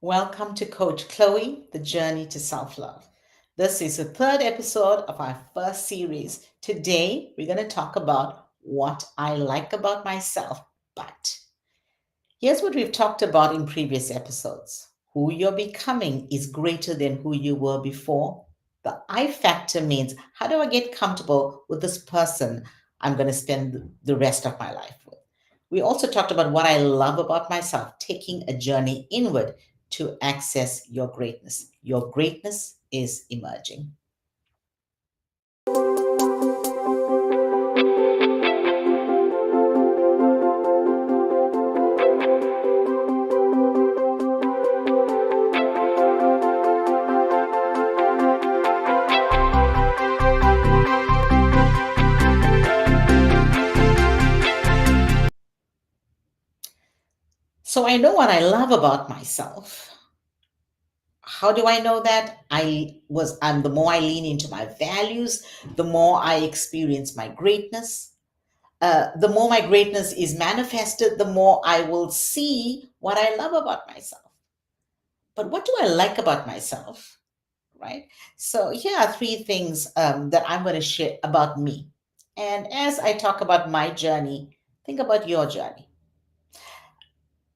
Welcome to Coach Chloe, The Journey to Self Love. This is the third episode of our first series. Today, we're going to talk about what I like about myself, but here's what we've talked about in previous episodes. Who you're becoming is greater than who you were before. The I factor means how do I get comfortable with this person I'm going to spend the rest of my life with? We also talked about what I love about myself, taking a journey inward to access your greatness. Your greatness is emerging. So I know what I love about myself. How do I know that? I'm the more I lean into my values, the more I experience my greatness. The more my greatness is manifested, the more I will see what I love about myself. But what do I like about myself? Right? So here are three things that I'm going to share about me. And as I talk about my journey, think about your journey.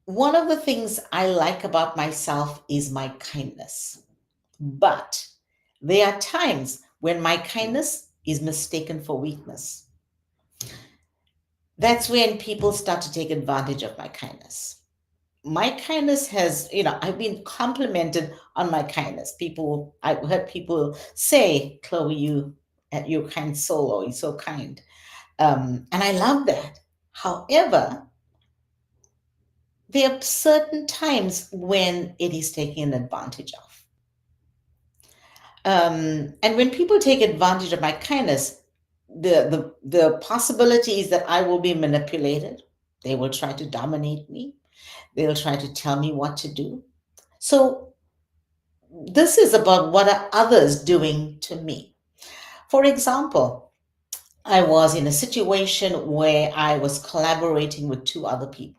One of the things I like about myself is my kindness. But there are times when my kindness is mistaken for weakness. That's when people start to take advantage of my kindness. My kindness has, I've been complimented on my kindness. I've heard people say, Chloe, you're a kind soul, or you're so kind. And I love that. However, there are certain times when it is taken advantage of. And when people take advantage of my kindness, the possibility is that I will be manipulated. They will try to dominate me. They'll try to tell me what to do. So this is about what are others doing to me. For example, I was in a situation where I was collaborating with two other people.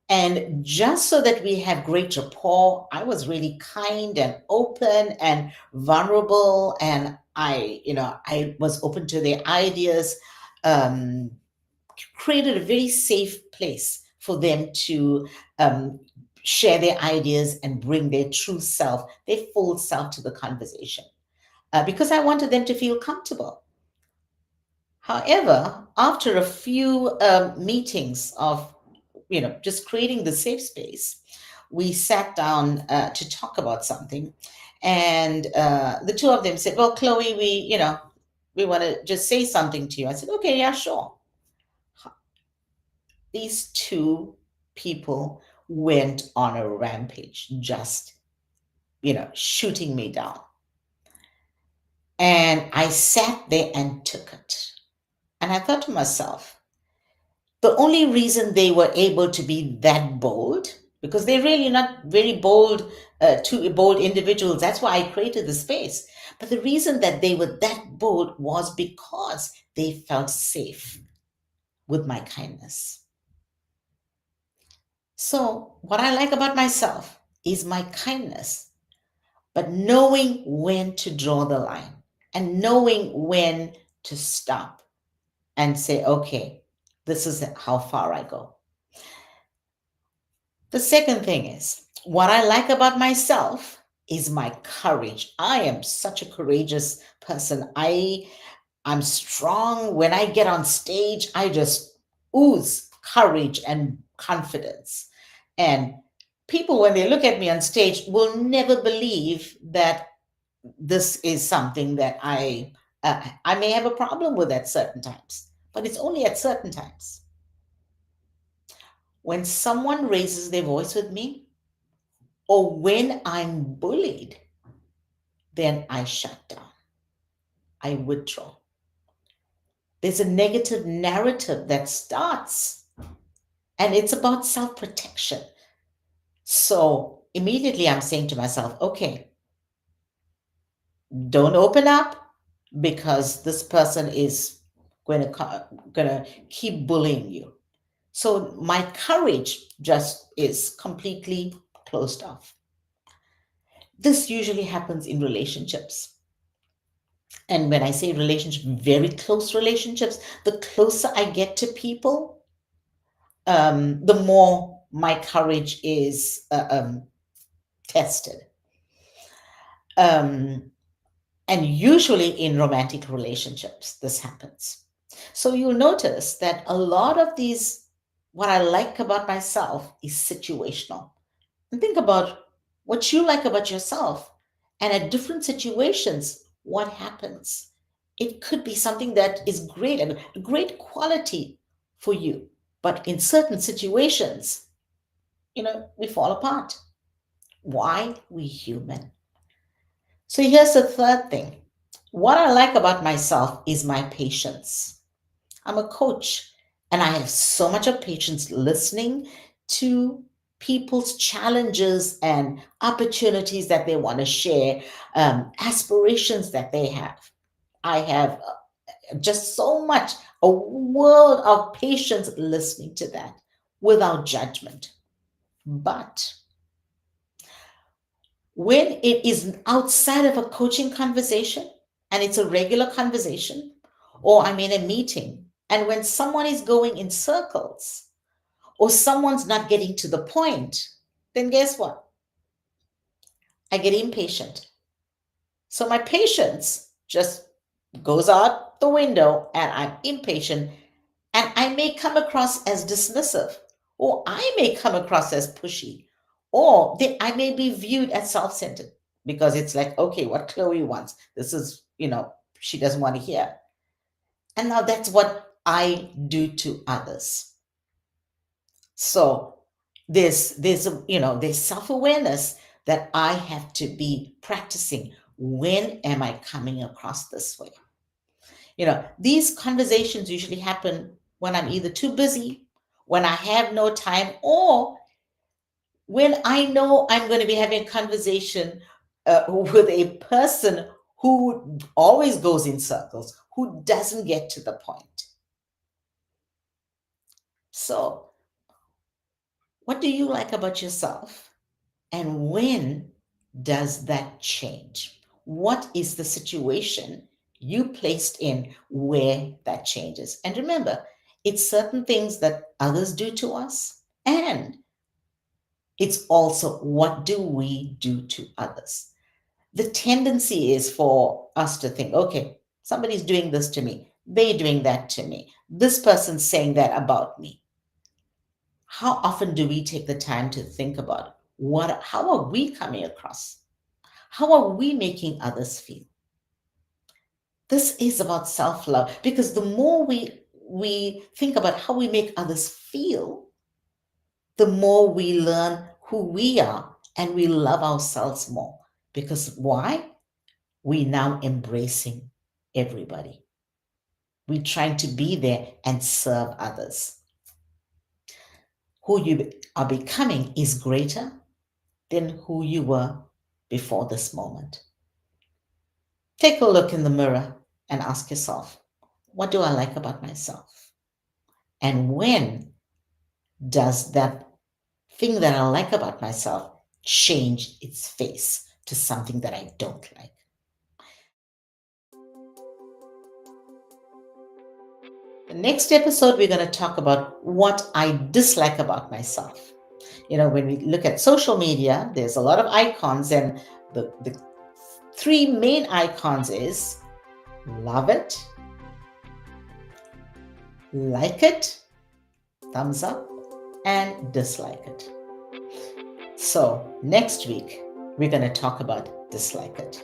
And just so that we have great rapport, I was really kind and open and vulnerable. And I was open to their ideas, um, created a very safe place for them to um, share their ideas and bring their true self, their full self to the conversation. Because I wanted them to feel comfortable. However, after a few meetings of, just creating the safe space, we sat down to talk about something, and the two of them said, "Well, Chloe, we want to just say something to you." I said, "Okay, yeah, sure." These two people went on a rampage, just, shooting me down. And I sat there and took it. And I thought to myself, the only reason they were able to be that bold, because they're really not very bold, two bold individuals. That's why I created the space. But the reason that they were that bold was because they felt safe with my kindness. So, what I like about myself is my kindness, but knowing when to draw the line and knowing when to stop and say, okay, this is how far I go. The second thing is, what I like about myself is my courage. I am such a courageous person. I'm strong. When I get on stage, I just ooze courage and confidence. And people, when they look at me on stage, will never believe that this is something that I may have a problem with at certain times, but it's only at certain times. When someone raises their voice with me, or when I'm bullied, then I shut down. I withdraw. There's a negative narrative that starts, and it's about self protection. So immediately I'm saying to myself, okay, don't open up because this person is going to keep bullying you. So my courage just is completely closed off. This usually happens in relationships. And when I say relationship, very close relationships, the closer I get to people, the more my courage is tested. And usually in romantic relationships, this happens. So you'll notice that a lot of these, what I like about myself is situational. And think about what you like about yourself. And at different situations, what happens? It could be something that is great and a great quality for you. But in certain situations, we fall apart. Why? We human. So here's the third thing. What I like about myself is my patience. I'm a coach and I have so much of patience listening to people's challenges and opportunities that they want to share, aspirations that they have. I have just so much, a world of patience listening to that without judgment. But when it is outside of a coaching conversation and it's a regular conversation, or I'm in a meeting, and when someone is going in circles or someone's not getting to the point, then guess what? I get impatient. So my patience just goes out the window and I'm impatient, and I may come across as dismissive, or I may come across as pushy, or I may be viewed as self centered because it's like, okay, what Chloe wants, this is, she doesn't want to hear. And now that's what I do to others. So there's self awareness that I have to be practicing. When am I coming across this way? These conversations usually happen when I'm either too busy, when I have no time, or when I know I'm going to be having a conversation with a person who always goes in circles, who doesn't get to the point. So, what do you like about yourself? And when does that change? What is the situation you placed in where that changes? And remember, it's certain things that others do to us, and it's also what do we do to others. The tendency is for us to think, okay, somebody's doing this to me, they're doing that to me, this person's saying that about me. How often do we take the time to think about how are we coming across? How are we making others feel? This is about self-love, because the more we think about how we make others feel, the more we learn who we are and we love ourselves more. Because why? We now embracing everybody. We're trying to be there and serve others. Who you are becoming is greater than who you were before this moment. Take a look in the mirror and ask yourself, what do I like about myself? And when does that thing that I like about myself change its face to something that I don't like? The next episode, we're going to talk about what I dislike about myself. When we look at social media, there's a lot of icons, and the three main icons is love it, like it, thumbs up, and dislike it. So next week, we're going to talk about dislike it.